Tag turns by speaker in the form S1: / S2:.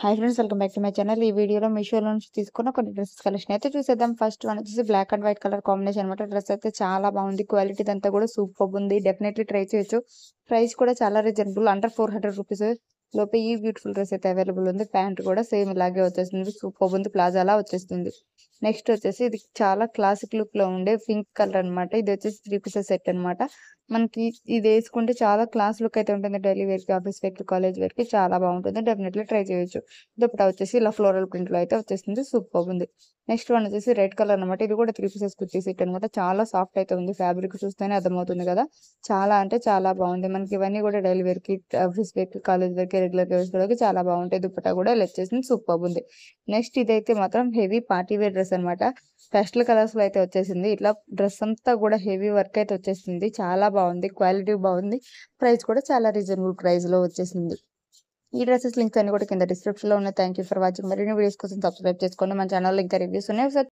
S1: Hi friends, welcome back to my channel. ఈ వీడియోలో మీషోలో నుంచి తీసుకున్న కొన్ని డ్రెస్సెస్ కలెక్షన్ అయితే చూసేద్దాం. ఫస్ట్ వన్ వచ్చేసి black and white colour combination అనమాట. డ్రెస్ అయితే చాలా బాగుంది. క్వాలిటీ అంతా కూడా సూపర్ ఉంది. డెఫినెట్లీ ట్రై చేయొచ్చు. ప్రైస్ కూడా చాలా రీజనబుల్, అండర్ 400 రూపీస్ లోపే ఈ బ్యూటిఫుల్ డ్రెస్ అయితే అవైలబుల్ ఉంది. ప్యాంట్ కూడా సేమ్ ఇలాగే వచ్చేస్తుంది. సూపర్ ఉంది. ప్లాజాలా వచ్చేస్తుంది. నెక్స్ట్ వచ్చేసి ఇది చాలా క్లాసిక్ లుక్ లో ఉండే పింక్ కలర్ అనమాట. ఇది వచ్చేసి 3 పీసెస్ సెట్ అనమాట. మనకి ఇది వేసుకుంటే చాలా క్లాస్ లుక్ అయితే ఉంటుంది. డైలీ వేర్ కి, ఆఫీస్ వేర్ కి, కాలేజ్ వేర్ కి చాలా బాగుంటుంది. డెఫినెట్లీ ట్రై చేయొచ్చు. దుపట్టా వచ్చేసి ఇలా ఫ్లోరల్ ప్రింట్ లో అయితే వచ్చేస్తుంది. సూపర్ ఉంది. నెక్స్ట్ వన్ వచ్చేసి రెడ్ కలర్ అనమాట. ఇది కూడా 3 పీసెస్ కుర్తీ సెట్ అనమాట. చాలా సాఫ్ట్ అయితే ఉంది. ఫ్యాబ్రిక్ చూస్తేనే అర్థమవుతుంది కదా. చాలా అంటే చాలా బాగుంది. మనకి ఇవన్నీ కూడా డైలీ వేర్ కి, ఆఫీస్ వేర్ కి, కాలేజ్ వేర్ కి, రెగ్యులర్ గా వేసుకోవడానికి చాలా బాగుంటాయి. దుపట్టా కూడా ఇలా వచ్చేసింది. సూపర్ ఉంది. నెక్స్ట్ ఇదైతే మాత్రం హెవీ పార్టీ వేర్ డ్రెస్ అనమాట. పేస్టల్ కలర్స్ లో అయితే వచ్చేసింది. ఇట్లా డ్రెస్ అంతా కూడా హెవీ వర్క్ అయితే వచ్చేసింది. చాలా బాగుంది. క్వాలిటీ బాగుంది. ప్రైస్ కూడా చాలా రీజనబుల్ ప్రైస్ లో వచ్చేసింది. ఈ డ్రెస్సెస్ లింక్స్ అన్ని కూడా కింద డిస్క్రిప్షన్ లో ఉన్నాయి. Thank you for watching. మరిన్ని వీడియోస్ కోసం సబ్స్క్రైబ్ చేసుకోండి. మన ఛానల్ ఇంకా రివ్యూస్ ఉన్నాయి.